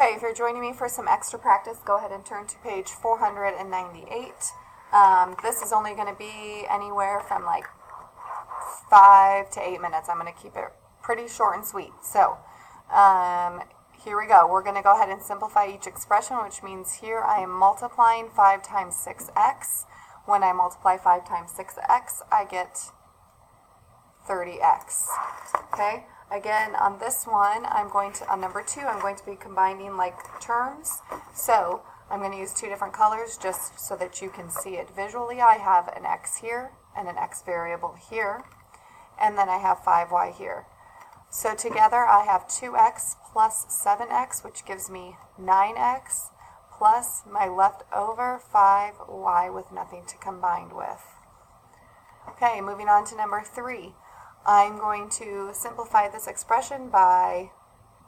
Okay, if you're joining me for some extra practice, go ahead and turn to page 498. This is only going to be anywhere from like 5 to 8 minutes. I'm going to keep it pretty short and sweet. So here we go. We're going to go ahead and simplify each expression, which means here I am multiplying 5 times 6x. When I multiply 5 times 6x, I get 30x. Okay? Again, on this one, on number 2, I'm going to be combining like terms. So I'm going to use 2 different colors just so that you can see it visually. I have an x here and an x variable here, and then I have 5y here. So together I have 2x plus 7x, which gives me 9x, plus my leftover 5y with nothing to combine with. Okay, moving on to number 3. I'm going to simplify this expression by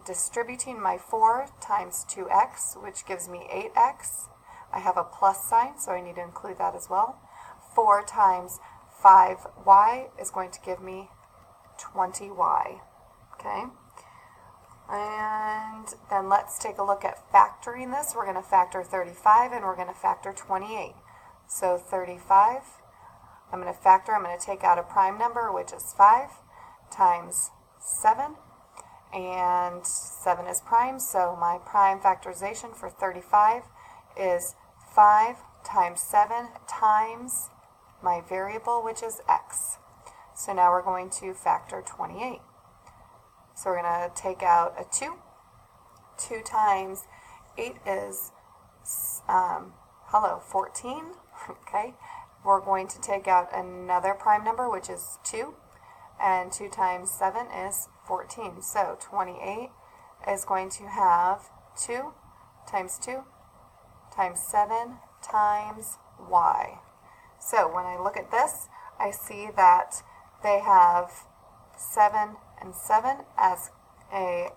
distributing my 4 times 2x, which gives me 8x. I have a plus sign, so I need to include that as well. 4 times 5y is going to give me 20y. Okay? And then let's take a look at factoring this. We're going to factor 35 and we're going to factor 28. So 35, I'm going to take out a prime number, which is 5, times 7, and 7 is prime, so my prime factorization for 35 is 5 times 7 times my variable, which is x. So now we're going to factor 28. So we're going to take out a 2. 2 times 8 is 14. Okay. We're going to take out another prime number, which is 2, and 2 times 7 is 14. So 28 is going to have 2 times 2 times 7 times y. So when I look at this, I see that they have 7 and 7 as a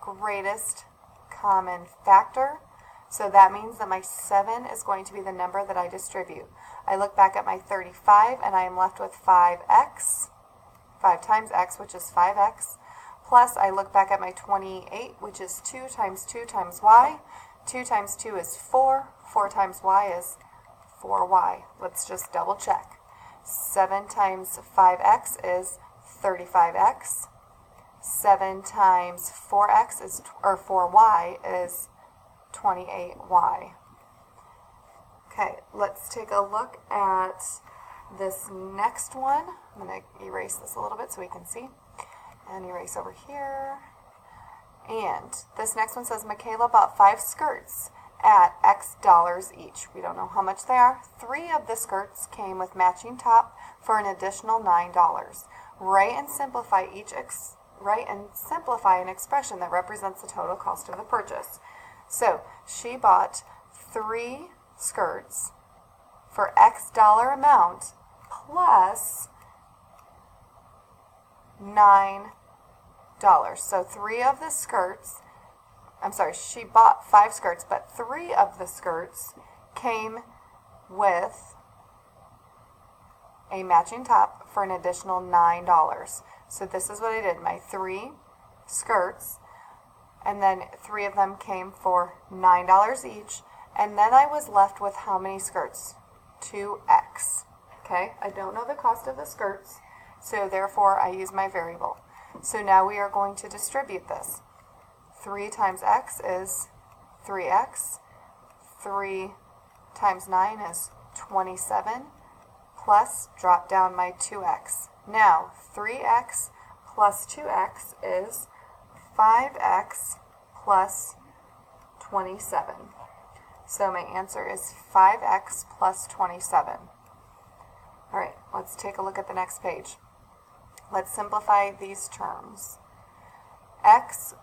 greatest common factor. So that means that my 7 is going to be the number that I distribute. I look back at my 35 and I am left with 5x, 5 times x, which is 5x, plus I look back at my 28, which is 2 times y. 2 times 2 is 4, 4 times y is 4y. Let's just double check. 7 times 5x is 35x. 7 times 4y is 28y. Okay, let's take a look at this next one. I'm going to erase this a little bit so we can see. And erase over here. And this next one says Michaela bought 5 skirts at X dollars each. We don't know how much they are. 3 of the skirts came with matching top for an additional $9. Write and simplify an expression that represents the total cost of the purchase. So she bought 3 skirts for X dollar amount plus $9. So 3 of the skirts, she bought 5 skirts, but 3 of the skirts came with a matching top for an additional $9. So this is what I did. My 3 skirts, and then 3 of them came for $9 each, and then I was left with how many skirts? 2x. Okay, I don't know the cost of the skirts, so therefore I use my variable. So now we are going to distribute this. 3 times x is 3x. 3 times 9 is 27, plus drop down my 2x. Now 3x plus 2x is 5x plus 27. So my answer is 5x plus 27. All right, let's take a look at the next page. Let's simplify these terms. X,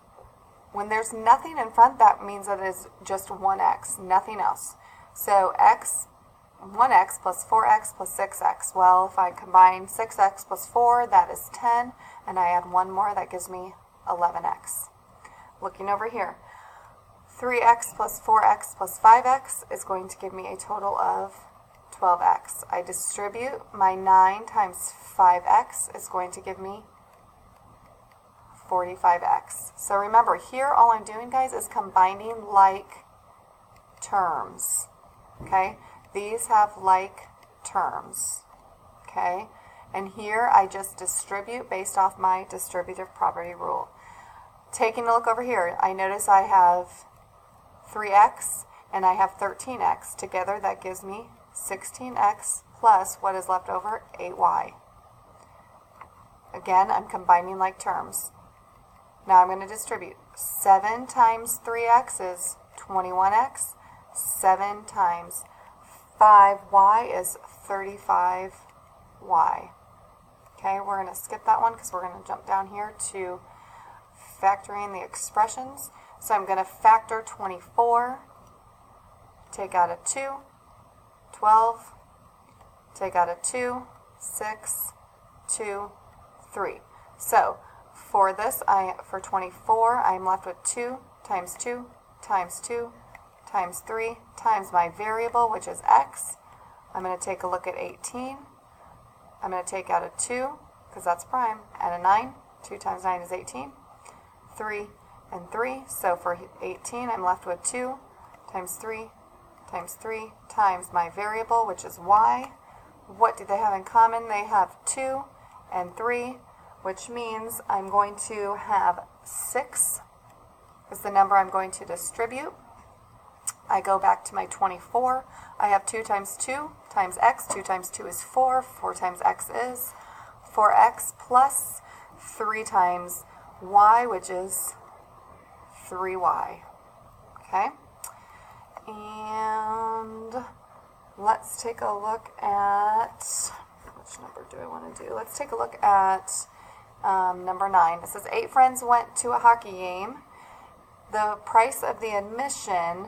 when there's nothing in front, that means that it is just 1x, nothing else. So 1x plus 4x plus 6x. Well, if I combine 6x plus 4, that is 10, and I add 1 more, that gives me 11x. Looking over here, 3x plus 4x plus 5x is going to give me a total of 12x. I distribute my 9 times 5x is going to give me 45x. So remember, here all I'm doing, guys, is combining like terms. Okay? These have like terms. Okay? And here I just distribute based off my distributive property rule. Taking a look over here, I notice I have 3x and I have 13x. Together that gives me 16x plus what is left over, 8y. Again, I'm combining like terms. Now I'm going to distribute. 7 times 3x is 21x. 7 times 5y is 35y. Okay, we're going to skip that one because we're going to jump down here to factoring the expressions. So I'm going to factor 24, take out a 2, 12, take out a 2, 6, 2, 3. So for this, for 24, I'm left with 2 times 2 times 2 times 3 times my variable, which is x. I'm going to take a look at 18. I'm going to take out a 2, because that's prime, and a 9. 2 times 9 is 18. 3 and 3. So for 18, I'm left with 2 times 3 times 3 times my variable, which is y. What do they have in common? They have 2 and 3, which means I'm going to have 6 is the number I'm going to distribute. I go back to my 24. I have 2 times 2 times x. 2 times 2 is 4. 4 times x is 4x plus 3 times y, which is 3y. Okay? And let's take a look at, which number do I want to do? Let's take a look at number 9. It says 8 friends went to a hockey game. The price of the admission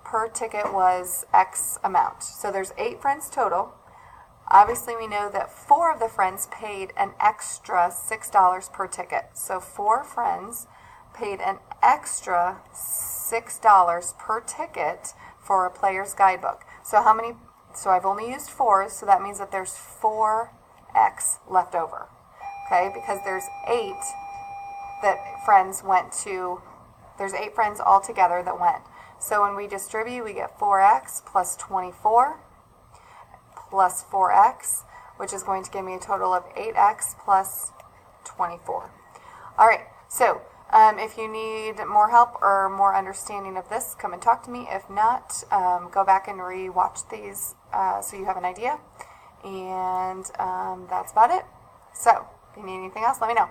per ticket was X amount. So there's 8 friends total. Obviously we know that 4 of the friends paid an extra $6 per ticket. So 4 friends paid an extra $6 per ticket for a player's guidebook. So how many? So I've only used 4, so that means that there's 4x left over. Okay, because there's 8 that friends went to, there's 8 friends all together that went. So when we distribute, we get 4x plus 24 plus 4x, which is going to give me a total of 8x plus 24. All right, so if you need more help or more understanding of this, come and talk to me. If not, go back and re-watch these so you have an idea. And that's about it. So if you need anything else, let me know.